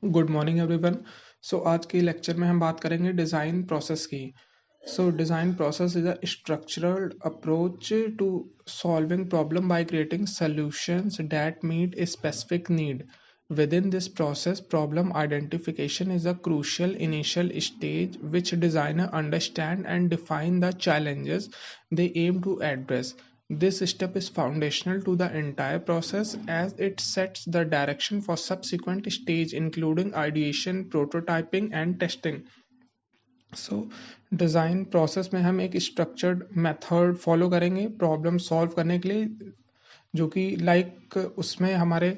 Good morning everyone. आज के lecture में हम बात करेंगे डिज़ाइन प्रोसेस की। Design process is a structural approach to solving problem by creating solutions that meet a specific need. Within this process, problem identification is a crucial initial stage which designer understand and define the challenges they aim to address. This step is foundational to the entire process as it sets the direction for subsequent stage including ideation, prototyping and testing. Design process में हम एक structured method follow करेंगे problem solve करने के लिए, जो कि उसमें हमारे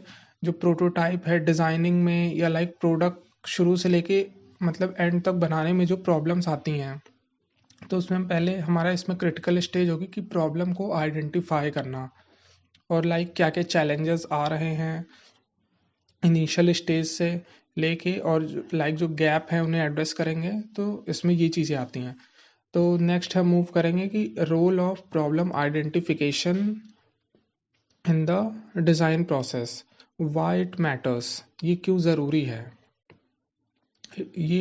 जो प्रोटोटाइप है डिज़ाइनिंग में या प्रोडक्ट शुरू से लेके एंड तक बनाने में जो प्रॉब्लम्स आती हैं, तो उसमें हम पहले हमारा इसमें क्रिटिकल स्टेज होगी कि प्रॉब्लम को आइडेंटिफाई करना और क्या क्या चैलेंजेस आ रहे हैं इनिशियल स्टेज से लेके, और जो गैप है उन्हें एड्रेस करेंगे। तो इसमें ये चीज़ें आती हैं। तो नेक्स्ट हम मूव करेंगे कि role of problem identification in the design process, why it matters, ये क्यों ज़रूरी है। ये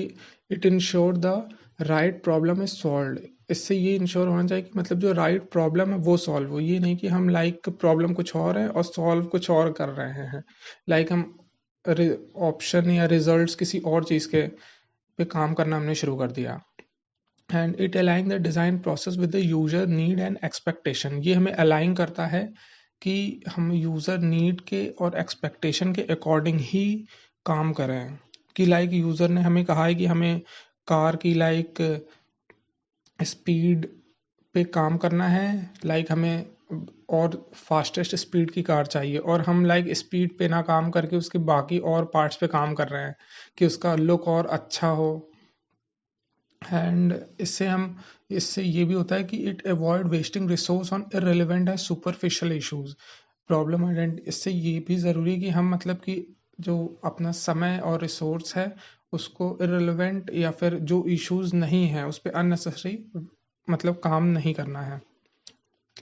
it ensure the right problem is solve, इससे ये इंश्योर होना चाहिए कि जो राइट प्रॉब्लम है वो सॉल्व हो। ये नहीं कि हम प्रॉब्लम कुछ और है और सॉल्व कुछ और कर रहे हैं, हम ऑप्शन या रिजल्ट्स किसी और चीज़ के पे काम करना हमने शुरू कर दिया। And it align the design process with the user need and expectation, ये हमें अलाइन करता है कि हम यूज़र नीड के और एक्सपेक्टेशन के अकॉर्डिंग ही काम करें। कि यूज़र ने हमें कहा है कि हमें कार की स्पीड पे काम करना है, हमें और फास्टेस्ट स्पीड की कार चाहिए, और हम स्पीड पे ना काम करके उसके बाकी और पार्ट्स पे काम कर रहे हैं कि उसका लुक और अच्छा हो। एंड इससे ये भी होता है कि it avoid wasting resource on irrelevant and superficial issues problem ident. इससे ये भी ज़रूरी है कि हम कि जो अपना समय और रिसोर्स है उसको इररिलेवेंट या फिर जो इश्यूज नहीं है उस पर अननेसेसरी काम नहीं करना है।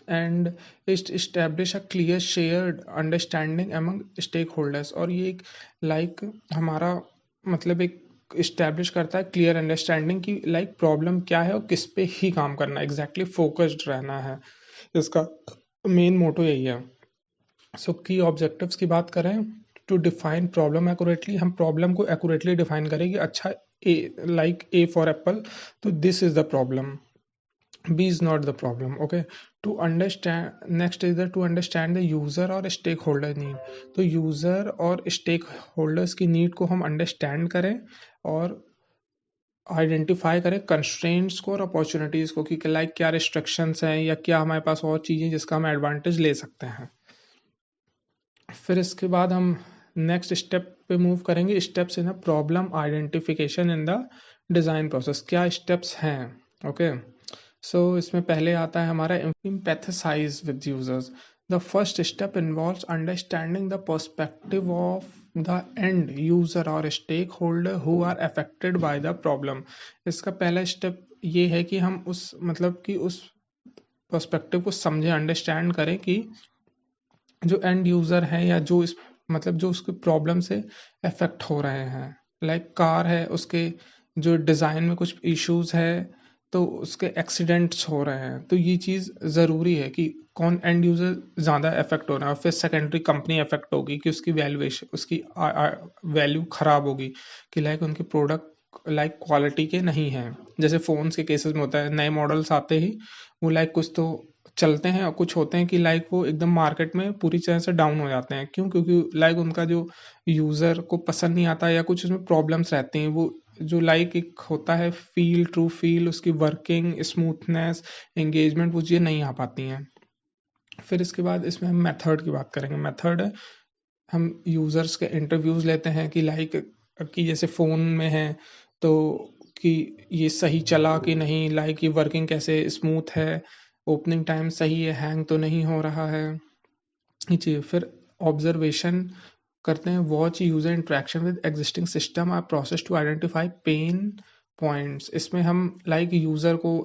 And establish a clear shared understanding among stakeholders, और ये एक हमारा एक इस्टेब्लिश करता है क्लियर अंडरस्टैंडिंग कि प्रॉब्लम क्या है और किस पे ही काम करना है, एग्जैक्टली फोकस्ड रहना है। इसका मेन मोटो यही है। की ऑब्जेक्टिव्स की बात करें, टू डिफाइन प्रॉब्लम एक्यूरेटली, हम प्रॉब्लम को एक्यूरेटली डिफाइन करेंगे। अच्छा, ए फॉर एप्पल, तो this is the problem, B is not the problem. Okay, to understand, next is to understand the user और stakeholder need। तो user और stakeholders की need को हम understand करें और आइडेंटिफाई करें कंस्ट्रेंट्स को और अपॉर्चुनिटीज़ को, कि क्या रिस्ट्रिक्शंस हैं या क्या हमारे पास और चीज़ें जिसका हम एडवांटेज ले सकते हैं। फिर इसके बाद हम नेक्स्ट स्टेप पे मूव करेंगे, steps in the problem identification in the design process, क्या स्टेप्स हैं। ओके, इसमें पहले आता है हमारा empathize with users। The first step involves understanding the perspective of the end user or stakeholder who are affected by the problem। इसका पहला step ये है कि हम उस पर्सपेक्टिव को समझें, अंडरस्टैंड करें कि जो एंड यूज़र है या जो जो उसके प्रॉब्लम से अफेक्ट हो रहे हैं। कार है, उसके जो डिज़ाइन में कुछ इश्यूज है, तो उसके एक्सीडेंट्स हो रहे हैं। तो ये चीज़ ज़रूरी है कि कौन एंड यूज़र ज़्यादा अफेक्ट हो रहा है, और फिर सेकेंडरी कंपनी अफेक्ट होगी कि उसकी वैल्यूएशन, उसकी वैल्यू ख़राब होगी कि उनके प्रोडक्ट क्वालिटी के नहीं हैं। जैसे फ़ोन्स के केसेस में होता है, नए मॉडल्स आते ही वो कुछ तो चलते हैं और कुछ होते हैं कि वो एकदम मार्केट में पूरी तरह से डाउन हो जाते हैं। क्यों? क्योंकि उनका जो यूज़र को पसंद नहीं आता या कुछ उसमें प्रॉब्लम्स रहती हैं। वो जो एक होता है फील, ट्रू फील, उसकी वर्किंग स्मूथनेस, एंगेजमेंट, वो चीज़ें नहीं आ पाती हैं। फिर इसके बाद इसमें हम मेथड की बात करेंगे। मेथड है, हम यूज़र्स के इंटरव्यूज़ लेते हैं कि जैसे फ़ोन में है तो कि ये सही चला कि नहीं, ये वर्किंग कैसे स्मूथ है, ओपनिंग टाइम सही है, हैंग तो नहीं हो रहा है, ये चीज़। फिर ऑब्जर्वेशन करते हैं, watch user interaction with existing system और process to identify pain points. इसमें हम यूज़र को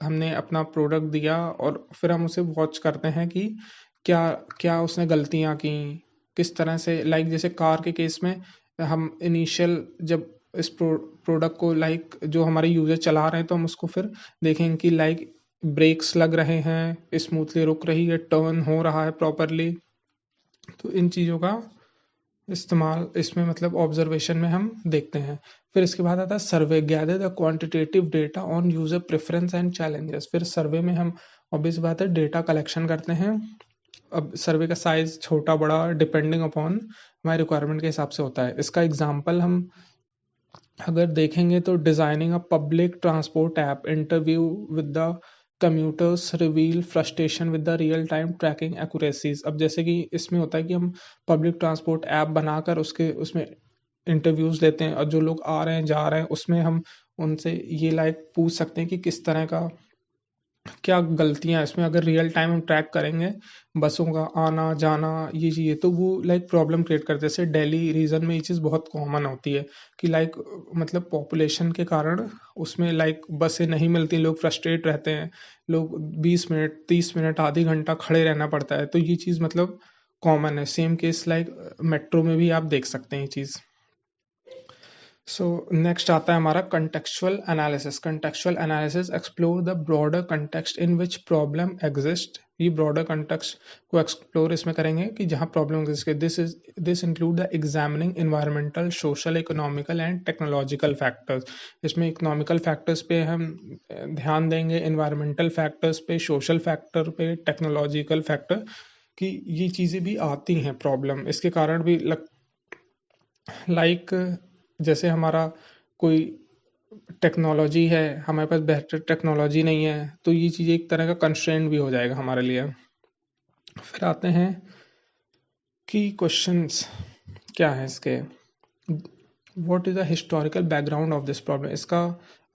हमने अपना प्रोडक्ट दिया और फिर हम उसे वॉच करते हैं कि क्या क्या उसने गलतियाँ की, किस तरह से जैसे कार के केस में हम इनिशियल जब इस प्रोडक्ट को लाइक जो हमारे यूजर चला रहे हैं तो हम उसको फिर देखेंगे कि लाइक ब्रेक्स लग रहे हैं, स्मूथली रुक रही है, टर्न हो रहा है प्रॉपरली। तो इन चीज़ों का इस्तेमाल इसमें मतलब ऑब्जर्वेशन में हम देखते हैं। फिर इसके बाद आता है survey, gather the quantitative data on user preference and challenges. फिर सर्वे में हम ऑब्वियस बात है डेटा कलेक्शन करते हैं। अब सर्वे का साइज छोटा बड़ा डिपेंडिंग अपॉन हमारे रिक्वायरमेंट के हिसाब से होता है। इसका एग्जांपल हम अगर देखेंगे तो designing a public transport app, interview with the commuters reveal frustration with the real time tracking accuracies. अब जैसे कि इसमें होता है कि हम पब्लिक ट्रांसपोर्ट ऐप बनाकर उसके उसमें इंटरव्यूज लेते हैं और जो लोग आ रहे हैं जा रहे हैं उसमें हम उनसे ये लाइक पूछ सकते हैं कि किस तरह का क्या गलतियां इसमें, अगर रियल टाइम हम ट्रैक करेंगे बसों का आना जाना ये चीज़ें, तो वो लाइक प्रॉब्लम क्रिएट करते हैं। जैसे दिल्ली रीजन में ये चीज़ बहुत कॉमन होती है कि लाइक मतलब पॉपुलेशन के कारण उसमें लाइक बसें नहीं मिलती, लोग फ्रस्ट्रेट रहते हैं, लोग 20 मिनट 30 मिनट आधी घंटा खड़े रहना पड़ता है। तो ये चीज़ मतलब कॉमन है। सेम केस लाइक मेट्रो में भी आप देख सकते हैं ये चीज़। सो नेक्स्ट आता है हमारा contextual analysis. Contextual analysis explore the broader context in which problem exist. ये ब्रॉडर कंटेक्स्ट को एक्सप्लोर इसमें करेंगे कि जहाँ problem exist. This include the examining environmental social economical and technological factors. इसमें इकोनॉमिकल फैक्टर्स पे हम ध्यान देंगे, इन्वायरमेंटल फैक्टर्स पे, सोशल फैक्टर पे, टेक्नोलॉजिकल फैक्टर कि ये चीज़ें भी आती हैं प्रॉब्लम। इसके कारण भी लाइक जैसे हमारा कोई टेक्नोलॉजी है, हमारे पास बेहतर टेक्नोलॉजी नहीं है, तो ये चीज़ एक तरह का कंस्ट्रेंट भी हो जाएगा हमारे लिए। फिर आते हैं कि क्वेश्चंस क्या है इसके, what is the historical background of this problem. इसका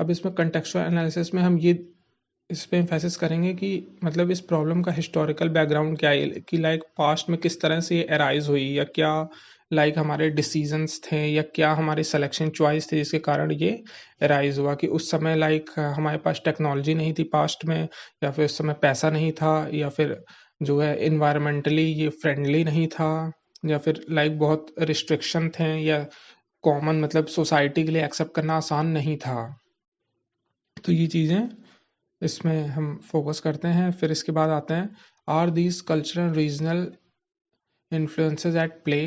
अब इसमें कंटेक्चुअल एनालिसिस में हम ये इस पे एम्फेसिस करेंगे कि मतलब इस प्रॉब्लम का हिस्टोरिकल बैकग्राउंड क्या है, कि लाइक पास्ट में किस तरह से ये अराइज हुई, या क्या लाइक हमारे डिसीजंस थे, या क्या हमारे सिलेक्शन चॉइस थे जिसके कारण ये अराइज हुआ। कि उस समय लाइक हमारे पास टेक्नोलॉजी नहीं थी पास्ट में, या फिर उस समय पैसा नहीं था, या फिर जो है इन्वायरमेंटली ये फ्रेंडली नहीं था, या फिर लाइक बहुत रिस्ट्रिक्शन थे, या कॉमन मतलब सोसाइटी के लिए एक्सेप्ट करना आसान नहीं था। तो ये चीज़ें इसमें हम फोकस करते हैं। फिर इसके बाद आते हैं are these cultural regional influences at play.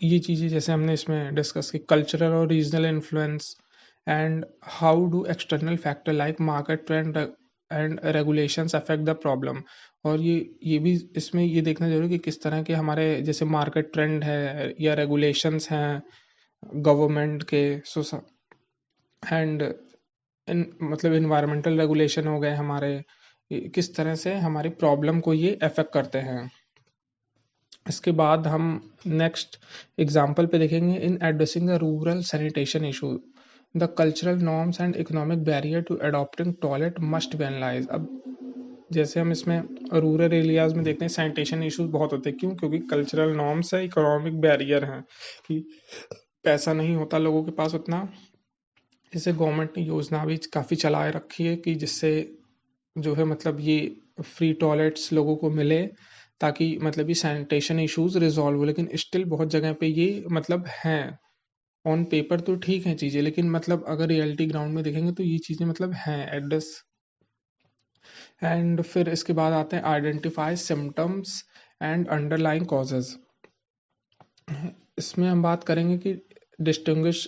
ये चीज़ें जैसे हमने इसमें डिस्कस की, कल्चरल और regional influence, and how do external factor like market trend and regulations affect the problem. और ये भी इसमें ये देखना जरूरी कि किस तरह के हमारे जैसे मार्केट ट्रेंड है या रेगुलेशंस हैं गवर्नमेंट के, एंड मतलब इन्वायरमेंटल रेगुलेशन हो गए हमारे, किस तरह से हमारी प्रॉब्लम को ये अफेक्ट करते हैं। इसके बाद हम नेक्स्ट एग्जाम्पल पे देखेंगे, in addressing the rural sanitation issue the cultural norms and economic barrier to adopting toilet must be analyse. अब जैसे हम इसमें रूरल एरियाज में देखते हैं सैनिटेशन इश्यूज बहुत होते हैं, क्यों? क्योंकि कल्चरल नॉर्म्स है, इकोनॉमिक बैरियर हैं कि पैसा नहीं होता लोगों के पास उतना। जैसे गवर्नमेंट ने योजना भी काफ़ी चलाए रखी है कि जिससे जो है मतलब ये फ्री टॉयलेट्स लोगों को मिले, ताकि मतलब ये सैनिटेशन इश्यूज रिजॉल्व हो। लेकिन स्टिल बहुत जगह पे ये मतलब हैं, ऑन पेपर तो ठीक है चीज़ें, लेकिन मतलब अगर रियलिटी ग्राउंड में देखेंगे तो ये चीज़ें मतलब हैं एड्रेस। एंड फिर इसके बाद आते हैं identify symptoms and underlying causes. इसमें हम बात करेंगे कि distinguish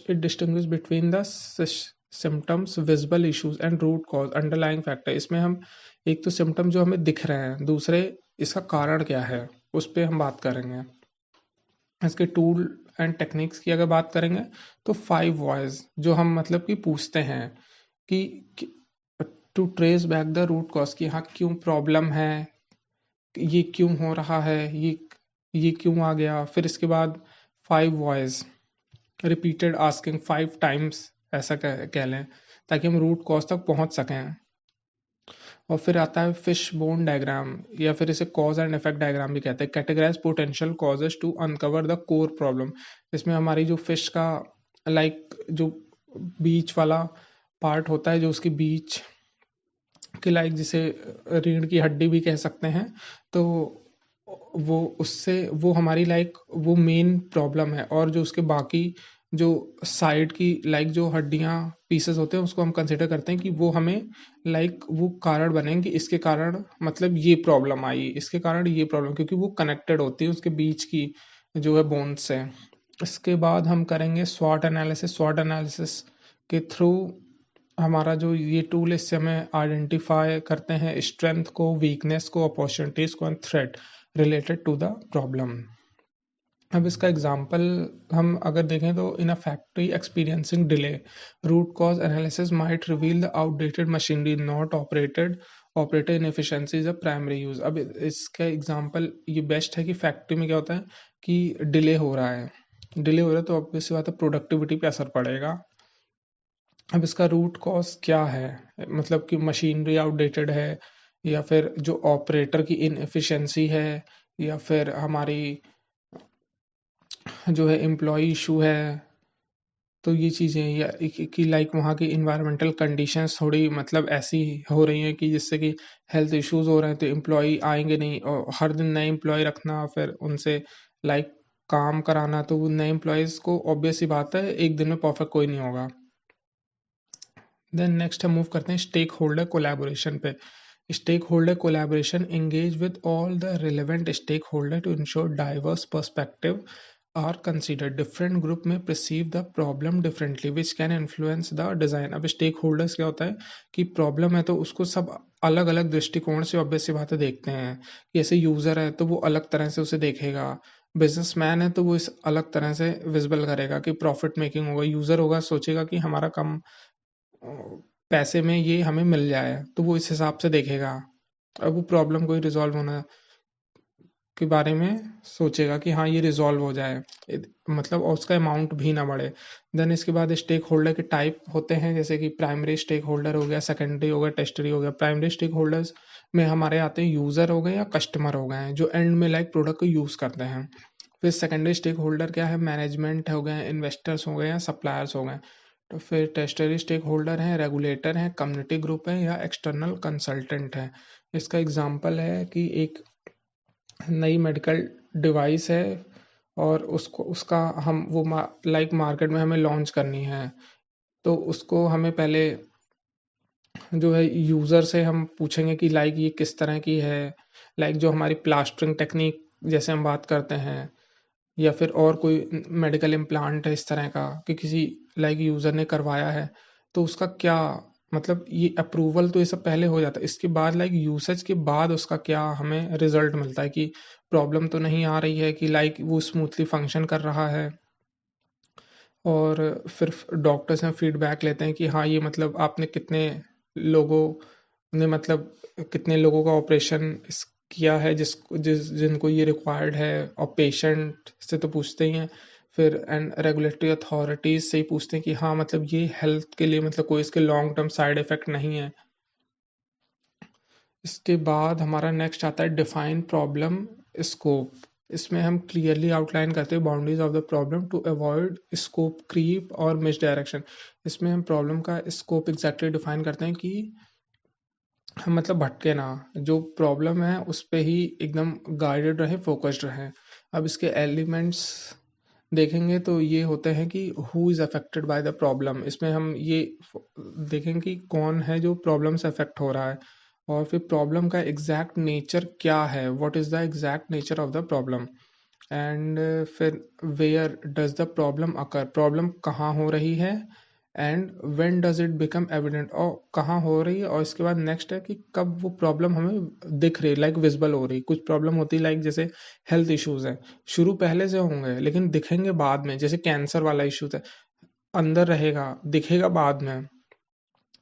between the symptoms, visible issues and root cause, underlying factor. इसमें हम एक तो सिम्टम जो हमें दिख रहे हैं, दूसरे इसका कारण क्या है उस पर हम बात करेंगे। इसके टूल एंड टेक्निक्स की अगर बात करेंगे तो 5 वॉइस जो हम मतलब कि पूछते हैं कि to trace back the root cause, कि हाँ क्यों प्रॉब्लम है, ये क्यों हो रहा है, ये क्यों आ गया। फिर इसके बाद 5 वॉइस रिपीटेड आस्किंग 5 टाइम्स ऐसा कह लें, ताकि हम रूट कॉज तक पहुंच सकें। और फिर आता है फिश बोन डायग्राम, या फिर इसे कॉज एंड इफेक्ट डायग्राम भी कहते हैं। Categorize potential causes to uncover the core problem. इसमें हमारी जो फिश का लाइक जो बीच वाला पार्ट होता है, जो उसकी बीच कि लाइक जिसे रीढ़ की हड्डी भी कह सकते हैं, तो वो उससे वो हमारी लाइक वो मेन प्रॉब्लम है, और जो उसके बाकी जो साइड की लाइक जो हड्डियाँ पीसेस होते हैं उसको हम कंसिडर करते हैं कि वो हमें लाइक वो कारण बनेंगे, इसके कारण मतलब ये प्रॉब्लम आई, इसके कारण ये प्रॉब्लम, क्योंकि वो कनेक्टेड होती है उसके बीच की जो है बोन्स से। इसके बाद हम करेंगे स्वॉट एनालिसिस। स्वॉट एनालिसिस के थ्रू हमारा जो ये टूल, इससे हमें आइडेंटिफाई करते हैं स्ट्रेंथ को, वीकनेस को, अपॉर्चुनिटीज को and threat related to the problem. अब इसका एग्जांपल हम अगर देखें तो in a factory experiencing delay, root cause analysis might reveal the outdated machinery not operated inefficiencies of primary use. अब इसका एग्जांपल ये बेस्ट है कि फैक्ट्री में क्या होता है कि डिले हो रहा है, तो ऑब्वियस बात है प्रोडक्टिविटी पे असर पड़ेगा। अब इसका रूट कॉज क्या है, मतलब कि मशीनरी आउटडेटेड है, या फिर जो ऑपरेटर की इनएफिशिएंसी है, या फिर हमारी जो है एम्प्लॉय इशू है। तो ये चीज़ें, या कि लाइक वहाँ की इन्वायरमेंटल कंडीशंस थोड़ी मतलब ऐसी हो रही हैं कि जिससे कि हेल्थ इश्यूज हो रहे हैं, तो एम्प्लॉय आएंगे नहीं, और हर दिन नए एम्प्लॉय रखना, फिर उनसे लाइक काम कराना, तो वो नए एम्प्लॉयज़ को ऑब्वियस सी बात है एक दिन में परफेक्ट कोई नहीं होगा। देन नेक्स्ट हम मूव करते हैं स्टेक होल्डर कोलैबोरेशन पे। Stakeholder collaboration engage with all the relevant stakeholder to ensure diverse perspective are consider. Different group में perceive the problem differently which can influence the design. अब stakeholders क्या होता है कि problem है तो उसको सब अलग अलग दृष्टिकोण से ऑब्वियस सी बातें देखते हैं। जैसे यूज़र है तो वो अलग तरह से उसे देखेगा, बिजनेसमैन है तो वो इस अलग तरह से विजिबल करेगा कि प्रॉफिट मेकिंग होगा, यूज़र होगा सोचेगा कि हमारा कम पैसे में ये हमें मिल जाए, तो वो इस हिसाब से देखेगा। अब वो प्रॉब्लम कोई रिजॉल्व होना के बारे में सोचेगा कि हाँ ये रिजॉल्व हो जाए, मतलब और उसका अमाउंट भी ना बढ़े। देन इसके बाद स्टेक होल्डर के टाइप होते हैं, जैसे कि प्राइमरी स्टेक होल्डर हो गया, सेकेंडरी हो गया, टेस्टरी हो गया। प्राइमरी स्टेक होल्डर्स में हमारे आते हैं यूज़र हो गए या कस्टमर हो गए जो एंड में लाइक प्रोडक्ट को यूज़ करते हैं। फिर सेकेंडरी स्टेक होल्डर क्या है, मैनेजमेंट हो गए, इन्वेस्टर्स हो गए या सप्लायर्स हो गए। तो फिर टेस्टरी स्टेक होल्डर हैं, रेगुलेटर हैं, कम्युनिटी ग्रुप है या एक्सटर्नल कंसल्टेंट है। इसका एग्जांपल है कि एक नई मेडिकल डिवाइस है और उसको उसका हम वो लाइक मार्केट में हमें लॉन्च करनी है, तो उसको हमें पहले जो है यूज़र से हम पूछेंगे कि लाइक ये किस तरह की है, लाइक जो हमारी प्लास्टरिंग टेक्निक जैसे हम बात करते हैं, या फिर और कोई मेडिकल इम्प्लांट है इस तरह का कि किसी लाइक यूज़र ने करवाया है, तो उसका क्या मतलब ये अप्रूवल तो ये सब पहले हो जाता है। इसके बाद लाइक यूसेज के बाद उसका क्या हमें रिजल्ट मिलता है कि प्रॉब्लम तो नहीं आ रही है, कि लाइक वो स्मूथली फंक्शन कर रहा है। और फिर डॉक्टर से हम फीडबैक लेते हैं कि हाँ ये मतलब आपने कितने लोगों ने मतलब कितने लोगों का ऑपरेशन किया है जिनको ये रिक्वायर्ड है, और पेशेंट से तो पूछते ही हैं। फिर एंड रेगुलेटरी अथॉरिटीज से ही पूछते हैं कि हाँ मतलब ये हेल्थ के लिए मतलब कोई इसके लॉन्ग टर्म साइड इफेक्ट नहीं है। इसके बाद हमारा नेक्स्ट आता है डिफाइन प्रॉब्लम स्कोप। इसमें हम क्लियरली आउटलाइन करते हैं boundaries of the problem to avoid scope creep और मिस डायरेक्शन। इसमें हम प्रॉब्लम का स्कोप एग्जैक्टली डिफाइन करते हैं कि हम मतलब भटके ना, जो प्रॉब्लम है उस पे ही एकदम गाइडेड रहे, फोकस्ड रहे। अब इसके एलिमेंट्स देखेंगे तो ये होते हैं कि who is affected by the problem. इसमें हम ये देखेंगे कि कौन है जो प्रॉब्लम से अफेक्ट हो रहा है, और फिर प्रॉब्लम का एग्जैक्ट नेचर क्या है, what is the exact nature of the problem. And फिर where does the problem occur, problem कहाँ हो रही है, and when does it become evident, और कहाँ हो रही है, और इसके बाद नेक्स्ट है कि कब वो प्रॉब्लम हमें दिख रही, लाइक विजिबल हो रही। कुछ प्रॉब्लम होती है लाइक जैसे हेल्थ इश्यूज है, शुरू पहले से होंगे लेकिन दिखेंगे बाद में, जैसे कैंसर वाला इश्यूज है, अंदर रहेगा दिखेगा बाद में।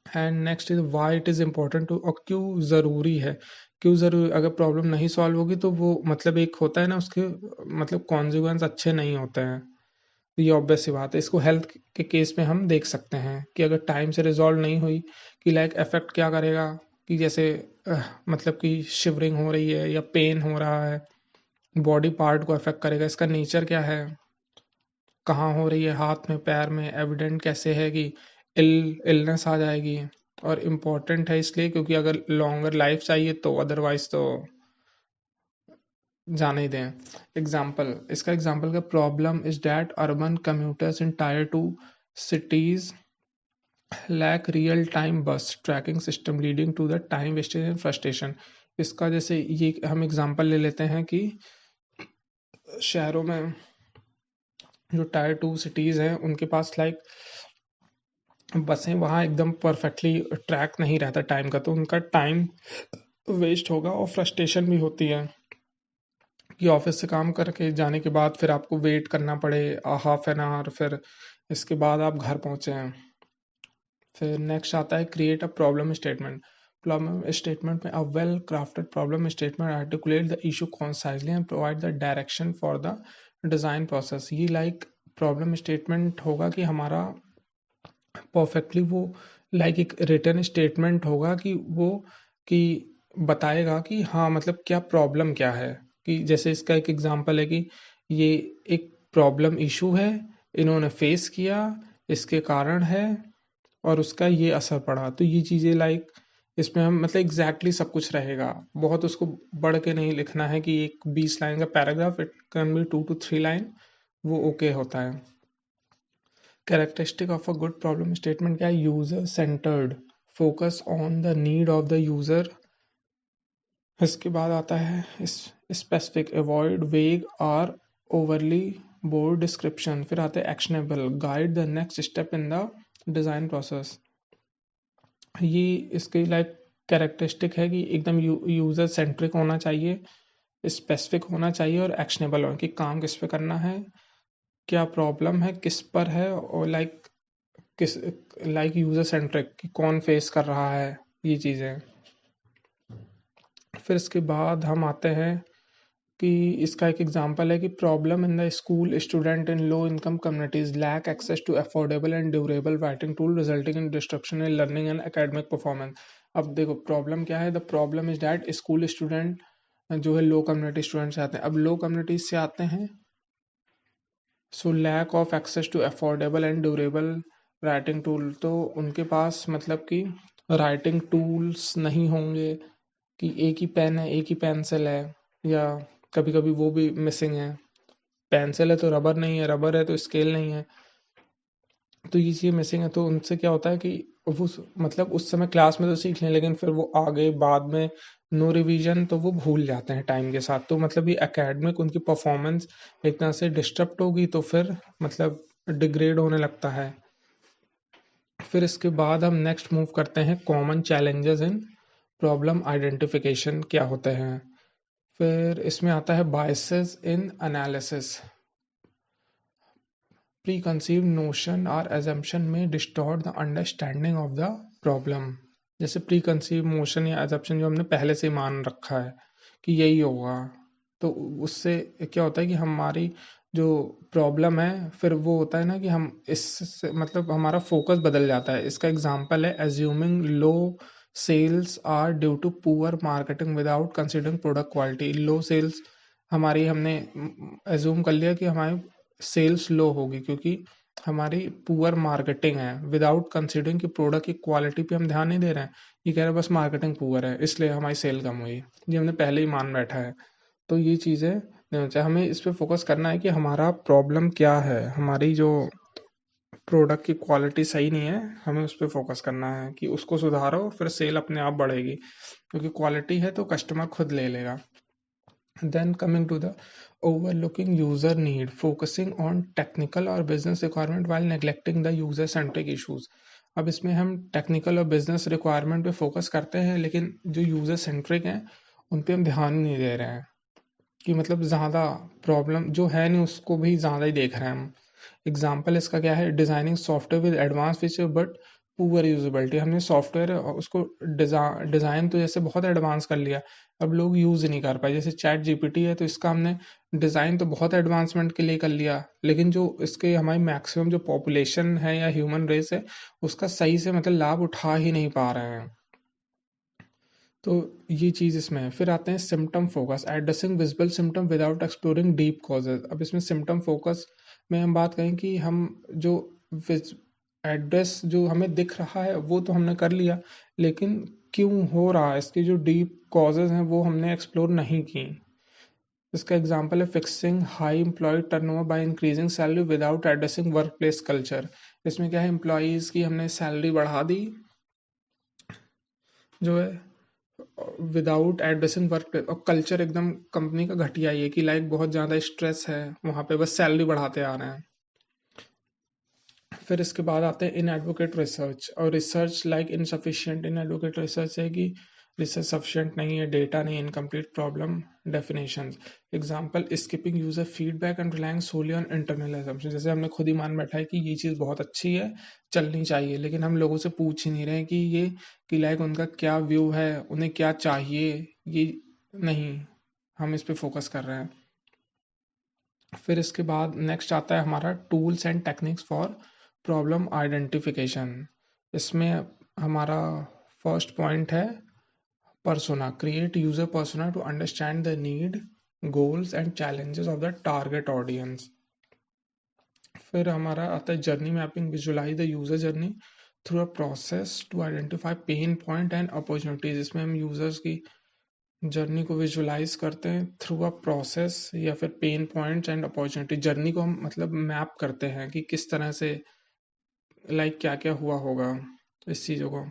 And next is why it is important to, और क्यों ज़रूरी है, क्यों ज़रूरी। अगर प्रॉब्लम नहीं सॉल्व होगी तो वो मतलब एक होता है ना उसके मतलब कॉन्सिक्वेंस अच्छे नहीं होते हैं। तो ये ऑब्वियस सी बात है, इसको हेल्थ के केस में हम देख सकते हैं कि अगर टाइम से रिजॉल्व नहीं हुई कि लाइक इफेक्ट क्या करेगा, कि जैसे मतलब कि शिवरिंग हो रही है या पेन हो रहा है, बॉडी पार्ट को अफेक्ट करेगा, इसका नेचर क्या है, कहाँ हो रही है, हाथ में पैर में, एविडेंट कैसे है कि इलनेस आ जाएगी। और इम्पोर्टेंट है इसलिए क्योंकि अगर लॉन्गर लाइफ चाहिए तो, अदरवाइज तो जाने ही दें। एग्जाम्पल, इसका एग्जाम्पल का problem is that urban commuters in tyre 2 cities lack real time bus tracking system leading to the time wastage and frustration। इसका जैसे ये हम एग्जांपल ले लेते हैं कि शहरों में जो टायर 2 सिटीज़ हैं उनके पास लाइक बसें वहाँ एकदम परफेक्टली ट्रैक नहीं रहता टाइम का, तो उनका टाइम वेस्ट होगा और फ्रस्ट्रेशन भी होती है कि ऑफिस से काम करके जाने के बाद फिर आपको वेट करना पड़े हाफ एन आवर, फिर इसके बाद आप घर पहुँचे हैं। फिर नेक्स्ट आता है create a problem statement. Problem statement में a well crafted problem statement articulate the issue concisely and provide the direction for the design process. ये लाइक प्रॉब्लम स्टेटमेंट होगा कि हमारा परफेक्टली वो लाइक एक रिटन स्टेटमेंट होगा कि वो कि बताएगा कि हाँ मतलब क्या प्रॉब्लम क्या है। कि जैसे इसका एक एग्जांपल है कि ये एक प्रॉब्लम इशू है, इन्होंने फेस किया, इसके कारण है और उसका ये असर पड़ा। तो ये चीज़ें लाइक इसमें हम मतलब एग्जैक्टली सब कुछ रहेगा, बहुत उसको बढ़ के नहीं लिखना है कि एक 20 लाइन का paragraph, it can be 2 to 3 line, वो ओके होता है। Characteristic of a good problem statement क्या है? User centred, focus on the need of the user. इसके बाद आता है स्पेसिफिक, अवॉइड वेग और ओवरली बोर्ड डिस्क्रिप्शन। फिर आता है actionable, guide the next step in the design process. ये इसकी लाइक कैरेक्टरिस्टिक है कि एकदम यूज़र सेंट्रिक होना चाहिए, स्पेसिफिक होना चाहिए और एक्शनेबल हो कि काम किस पे करना है, क्या प्रॉब्लम है, किस पर है, और लाइक किस लाइक यूज़र सेंट्रिक कि कौन फेस कर रहा है ये चीज़ें। फिर इसके बाद हम आते हैं कि इसका एक एग्जांपल है कि problem in the school, student in low income communities lack access to affordable and durable writing tool resulting in destruction in learning and academic performance. अब देखो प्रॉब्लम क्या है, the problem is that school student जो है लो community student से आते हैं। अब लो कम्युनिटीज से आते हैं, so lack of access to affordable and durable writing tool, तो उनके पास मतलब कि राइटिंग टूल्स नहीं होंगे कि एक ही पेन है, एक ही पेंसिल है, या कभी कभी वो भी मिसिंग है। पेंसिल है तो रबर नहीं है, रबर है तो स्केल नहीं है, तो ये चीज़ मिसिंग है। तो उनसे क्या होता है कि वो मतलब उस समय क्लास में तो सीख लें, लेकिन फिर वो आगे बाद में नो रिवीजन तो वो भूल जाते हैं टाइम के साथ। तो मतलब ये एकेडमिक उनकी परफॉर्मेंस एक तरह से डिस्टर्ब होगी, तो फिर मतलब डिग्रेड होने लगता है। फिर इसके बाद हम नेक्स्ट मूव करते हैं common challenges in problem identification क्या होते हैं। फिर इसमें आता है बायसेस इन एनालिसिस। प्रीकंसीव्ड नोशन और assumption में distort the understanding of the problem. जैसे प्रीकंसीव नोशन या assumption जो हमने पहले से मान रखा है कि यही होगा, तो उससे क्या होता है कि हमारी जो प्रॉब्लम है फिर वो होता है ना कि हम इससे मतलब हमारा फोकस बदल जाता है। इसका एग्जांपल है assuming low sales are due to poor marketing without considering product quality. Low sales हमारी हमने एज्यूम कर लिया कि हमारी सेल्स लो होगी क्योंकि हमारी पुअर मार्केटिंग है, विदाउट कंसिडरिंग कि प्रोडक्ट की क्वालिटी पे हम ध्यान नहीं दे रहे हैं। ये कह रहे हैं बस मार्केटिंग पुअर है इसलिए हमारी सेल कम हुई, ये हमने पहले ही मान बैठा है। तो ये चीज़ें नहीं होनी चाहिए, हमें इस पे फोकस करना है कि हमारा प्रॉब्लम क्या है, हमारी जो प्रोडक्ट की क्वालिटी सही नहीं है, हमें उस पर फोकस करना है कि उसको सुधारो, फिर सेल अपने आप बढ़ेगी क्योंकि क्वालिटी है तो कस्टमर खुद ले लेगा। Then coming to the overlooking user need, focusing on technical or business requirement while neglecting the user centric issues। अब इसमें हम टेक्निकल और बिजनेस रिक्वायरमेंट पे फोकस करते हैं, लेकिन जो यूजर सेंट्रिक हैं उन पे हम ध्यान नहीं दे रहे हैं कि मतलब ज़्यादा प्रॉब्लम जो है नहीं उसको भी ज़्यादा ही देख रहे हैं हम। एग्जाम्पल इसका क्या है, designing software with advance feature but poor usability. हमने सॉफ्टवेयर उसको डिज़ाइन तो जैसे बहुत एडवांस कर लिया, अब लोग यूज़ नहीं कर पाए। जैसे चैट जीपीटी है तो इसका हमने डिज़ाइन तो बहुत एडवांसमेंट के लिए कर लिया, लेकिन जो इसके हमारी मैक्सिमम जो पॉपुलेशन है या ह्यूमन रेस है उसका सही से मतलब लाभ उठा ही नहीं पा रहे हैं। तो ये चीज़ इसमें है। फिर आते हैं symptom focus, addressing visible symptom without exploring deep causes. अब इसमें सिम्टम फोकस में हम बात करें कि हम जो एड्रेस जो हमें दिख रहा है वो तो हमने कर लिया, लेकिन क्यों हो रहा है, इसके जो डीप कॉजेज हैं वो हमने एक्सप्लोर नहीं की। इसका एग्जांपल है fixing high employee turnover by increasing salary without addressing workplace culture. इसमें क्या है, एम्प्लॉयज़ की हमने सैलरी बढ़ा दी जो है विदाउट एड्रेसिंग वर्क प्लेस, और कल्चर एकदम कंपनी का घटिया ही है कि लाइक बहुत ज़्यादा स्ट्रेस है वहाँ पे, बस सैलरी बढ़ाते आ रहे हैं। फिर इसके बाद आते हैं इन एडवोकेट रिसर्च, और research like insufficient. Inadequate research है कि रिसर्च सफिशिएंट नहीं है, डेटा नहीं, incomplete problem definitions. Example skipping user feedback and relying solely on internal assumption. जैसे हमने खुद ही मान बैठा है कि ये चीज़ बहुत अच्छी है, चलनी चाहिए, लेकिन हम लोगों से पूछ ही नहीं रहे कि ये कि लाइक उनका क्या व्यू है, उन्हें क्या चाहिए, ये नहीं, हम इस पे फोकस कर रहे हैं। फिर इसके बाद नेक्स्ट आता है हमारा tools and techniques for problem identification. इसमें हमारा फर्स्ट पॉइंट है persona, create user persona to understand the need, goals and challenges of the target audience। फिर हमारा आता है journey mapping, visualize the user journey through a process to identify pain point and opportunities. इसमें हम users की journey को visualise करते हैं थ्रू अ प्रोसेस या फिर pen points and opportunity. Journey को हम मतलब मैप करते हैं कि किस तरह से लाइक क्या क्या हुआ होगा इस चीज़ों को।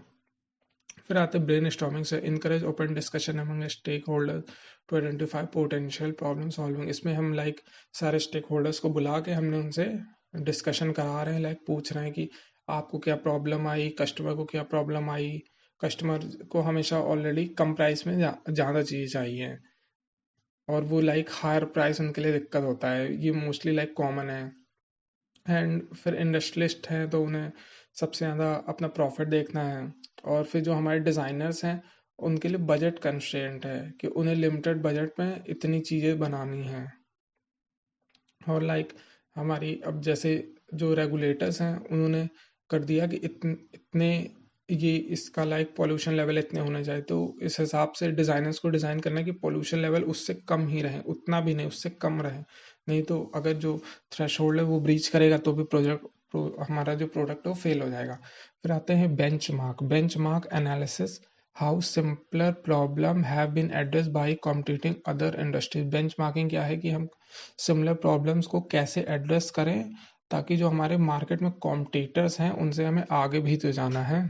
फिर आते हैं ब्रेन स्टॉर्मिंग से encourage open discussion among stakeholder to identify potential problem solving. इसमें हम लाइक सारे स्टेक होल्डर्स को बुला के हमने उनसे डिस्कशन करा रहे हैं, लाइक पूछ रहे हैं कि आपको क्या प्रॉब्लम आई, कस्टमर को क्या प्रॉब्लम आई। कस्टमर को हमेशा ऑलरेडी कम प्राइस में ज़्यादा चीज़ चाहिए, और वो लाइक हायर प्राइस उनके लिए दिक्कत होता है, ये मोस्टली लाइक कॉमन है। एंड फिर इंडस्ट्रियलिस्ट हैं तो उन्हें सबसे ज़्यादा अपना प्रॉफिट देखना है। और फिर जो हमारे डिज़ाइनर्स हैं उनके लिए बजट कंस्ट्रेंट है कि उन्हें लिमिटेड बजट में इतनी चीज़ें बनानी हैं। और लाइक हमारी अब जैसे जो रेगुलेटर्स हैं उन्होंने कर दिया कि इतने ये इसका लाइक पोल्यूशन लेवल इतने होने चाहिए, तो इस हिसाब से डिज़ाइनर्स को डिज़ाइन करना है कि पोल्यूशन लेवल उससे कम ही रहे, उतना भी नहीं, उससे कम रहे। नहीं तो अगर जो थ्रेशोल्ड है वो ब्रीच करेगा तो भी हमारा जो प्रोडक्ट है वो फेल हो जाएगा। फिर आते हैं benchmark analysis, how simpler problem have been address by competing other industries. Benchmarking क्या है कि हम सिमिलर प्रॉब्लम्स को कैसे एड्रेस करें ताकि जो हमारे मार्केट में कॉम्पिटिटर्स हैं उनसे हमें आगे भी तो जाना है।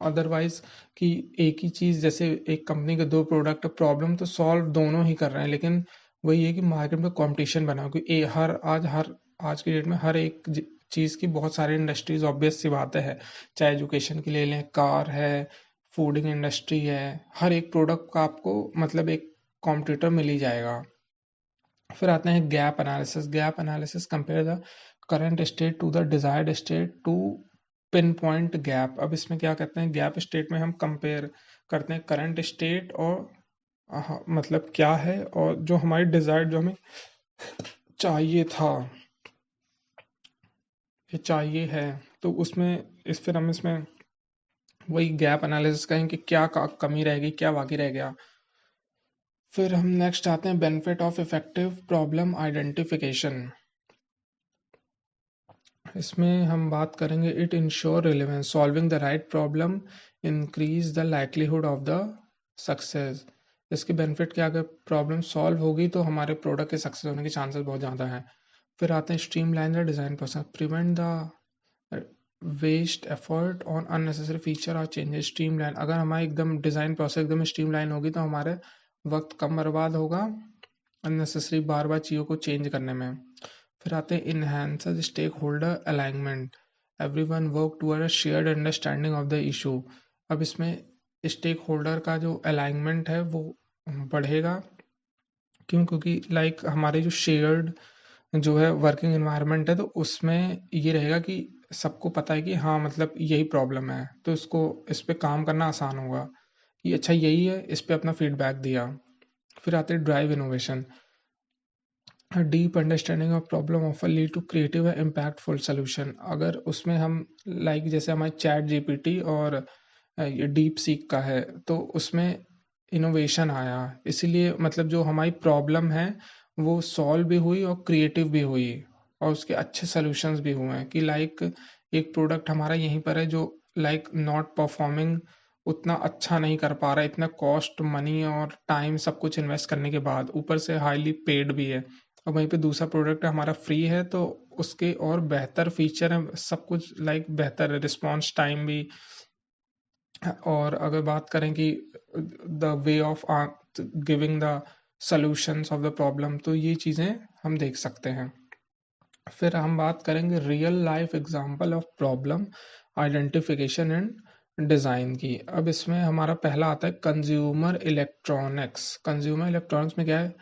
अदरवाइज कि एक ही चीज़, जैसे एक कंपनी के दो प्रोडक्ट, प्रॉब्लम तो सॉल्व दोनों ही कर रहे हैं, लेकिन वही है कि मार्केट में कंपटीशन बना, क्योंकि आज की डेट में हर एक चीज़ की बहुत सारी इंडस्ट्रीज, ऑब्वियस सी बातें हैं, चाहे एजुकेशन की ले लें, कार है, फूडिंग इंडस्ट्री है, हर एक प्रोडक्ट का आपको मतलब एक कॉम्पिटिटर मिल ही जाएगा। फिर आते हैं gap analysis compare the current state to the desired state to pinpoint gap. अब इसमें क्या कहते हैं, गैप स्टेट में हम कंपेयर करते हैं करंट स्टेट और मतलब क्या है, और जो हमारी डिजायर्ड, जो हमें चाहिए था, ये चाहिए है, तो उसमें फिर हम इसमें वही गैप एनालिसिस करेंगे कि क्या कमी रहेगी, क्या बाकी रह गया। फिर हम नेक्स्ट आते हैं benefit of effective problem identification. इसमें हम बात करेंगे it ensure relevance, solving the right problem increase the likelihood of the success. इसके बेनिफिट क्या, अगर प्रॉब्लम सॉल्व होगी तो हमारे प्रोडक्ट के सक्सेस होने के चांसेस बहुत ज़्यादा हैं। फिर आते हैं streamline the design process, prevent the waste effort on unnecessary feature और चेंजेस। स्ट्रीमलाइन, अगर हमारी एकदम डिज़ाइन प्रोसेस एकदम स्ट्रीमलाइन होगी तो हमारे वक्त कम बर्बाद होगा अननेसेसरी बार बार चीज़ों को चेंज करने में। फिर आते हैं enhances stakeholder alignment, everyone work toward a shared understanding of the issue. अब इसमें स्टेक होल्डर का जो अलाइनमेंट है वो बढ़ेगा, क्यों, क्योंकि लाइक हमारे जो शेयर्ड जो है वर्किंग एनवायरनमेंट है, तो उसमें ये रहेगा कि सबको पता है कि हाँ मतलब यही प्रॉब्लम है, तो इसको इस पे काम करना आसान होगा कि अच्छा यही है, इस पे अपना फीडबैक दिया। फिर आते हैं drive innovation, deep understanding of problem offer lead to creative and impactful solution. अगर उसमें हम लाइक जैसे हमारे चैट जीपीटी और ये डीप सीक का है, तो उसमें इनोवेशन आया, इसीलिए मतलब जो हमारी प्रॉब्लम है वो सॉल्व भी हुई और क्रिएटिव भी हुई, और उसके अच्छे सोल्यूशंस भी हुए हैं कि लाइक एक प्रोडक्ट हमारा यहीं पर है जो लाइक नॉट परफॉर्मिंग उतना अच्छा नहीं कर पा रहा है, इतना कॉस्ट मनी और टाइम सब कुछ इन्वेस्ट करने के बाद ऊपर से हाईली पेड भी है, और वहीं पे दूसरा प्रोडक्ट हमारा फ्री है तो उसके और बेहतर फीचर है, सब कुछ लाइक बेहतर है, रिस्पॉन्स टाइम भी। और अगर बात करें कि the way of giving the solutions of the problem, तो ये चीज़ें हम देख सकते हैं। फिर हम बात करेंगे real life example of problem identification and design की। अब इसमें हमारा पहला आता है कंज्यूमर इलेक्ट्रॉनिक्स। कंज्यूमर इलेक्ट्रॉनिक्स में क्या है,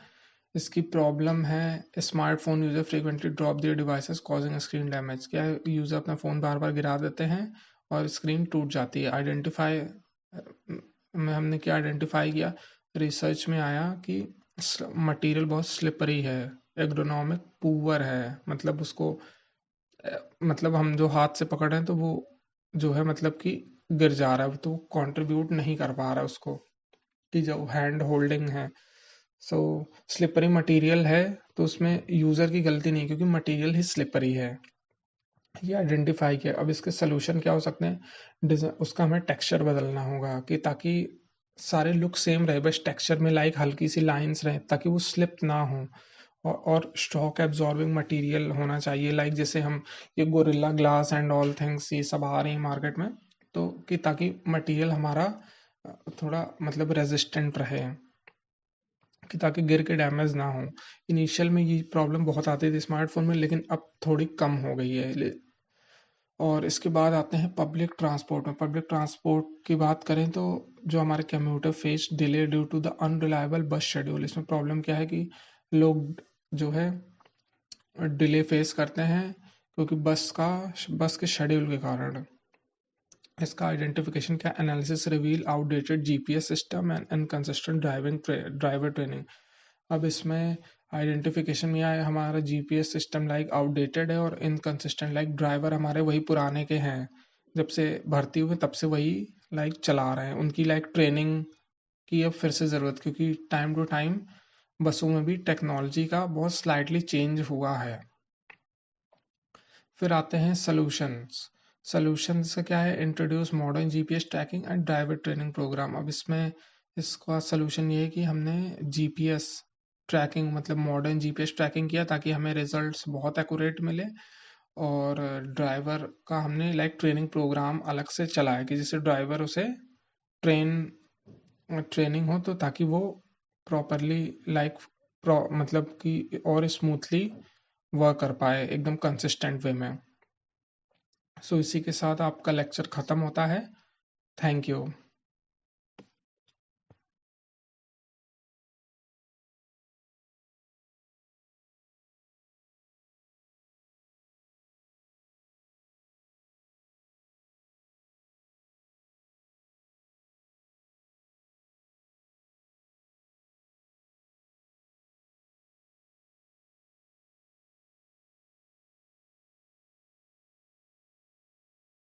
इसकी प्रॉब्लम है smartphone user frequently drop there devices causing screen damage. क्या है, यूजर अपना फ़ोन बार बार गिरा देते हैं और स्क्रीन टूट जाती है। आइडेंटिफाई में हमने क्या आइडेंटिफाई किया, रिसर्च में आया कि मटेरियल बहुत स्लिपरी है, एर्गोनॉमिक पुअर है, मतलब उसको मतलब हम जो हाथ से पकड़ रहे हैं तो वो जो है मतलब कि गिर जा रहा है, तो कंट्रीब्यूट नहीं कर पा रहा है उसको, कि जो हैंड होल्डिंग है। सो स्लिपरी मटेरियल है, तो उसमें यूज़र की गलती नहीं क्योंकि मटेरियल ही स्लिपरी है, ये आइडेंटिफाई किया। अब इसके सोल्यूशन क्या हो सकते हैं, उसका हमें टेक्सचर बदलना होगा कि ताकि सारे लुक सेम रहे, बस टेक्सचर में लाइक हल्की सी लाइंस रहे ताकि वो स्लिप ना हो। और स्टॉक एब्जॉर्बिंग मटेरियल होना चाहिए, लाइक जैसे हम ये gorilla glass and all things ये सब आ रही हैं मार्केट में, तो कि ताकि मटेरियल हमारा थोड़ा मतलब रेजिस्टेंट रहे, कि ताकि गिर के डैमेज ना हो। इनिशियल में ये प्रॉब्लम बहुत आती थी स्मार्टफोन में, लेकिन अब थोड़ी कम हो गई है। और इसके बाद आते हैं पब्लिक ट्रांसपोर्ट में। पब्लिक ट्रांसपोर्ट की बात करें तो जो हमारे commuter face delay due to the unreliable bus schedule. इसमें प्रॉब्लम क्या है कि लोग जो है डिले फेस करते हैं क्योंकि बस के शेड्यूल के कारण। इसका आइडेंटिफिकेशन क्या, analysis reveal outdated GPS system and inconsistent driver training. अब इसमें आइडेंटिफिकेशन में आया हमारा जीपीएस सिस्टम लाइक आउटडेटेड है और इनकंसिस्टेंट, लाइक ड्राइवर हमारे वही पुराने के हैं, जब से भर्ती हुए तब से वही लाइक चला रहे हैं, उनकी लाइक ट्रेनिंग की अब फिर से ज़रूरत, क्योंकि टाइम टू टाइम बसों में भी टेक्नोलॉजी का बहुत स्लाइटली चेंज हुआ है। फिर आते हैं सॉल्यूशंस। सॉल्यूशंस का क्या है, introduce modern GPS tracking and driver training program. अब इसमें इसका सॉल्यूशन ये है कि हमने जीपीएस ट्रैकिंग मतलब मॉडर्न जीपीएस ट्रैकिंग किया ताकि हमें रिजल्ट्स बहुत एक्यूरेट मिले, और ड्राइवर का हमने लाइक ट्रेनिंग प्रोग्राम अलग से चलाया कि जिससे ड्राइवर उसे ट्रेन ट्रेनिंग हो, तो ताकि वो प्रॉपरली लाइक मतलब कि और स्मूथली वर्क कर पाए एकदम कंसिस्टेंट वे में। सो इसी के साथ आपका लेक्चर ख़त्म होता है। Thank you.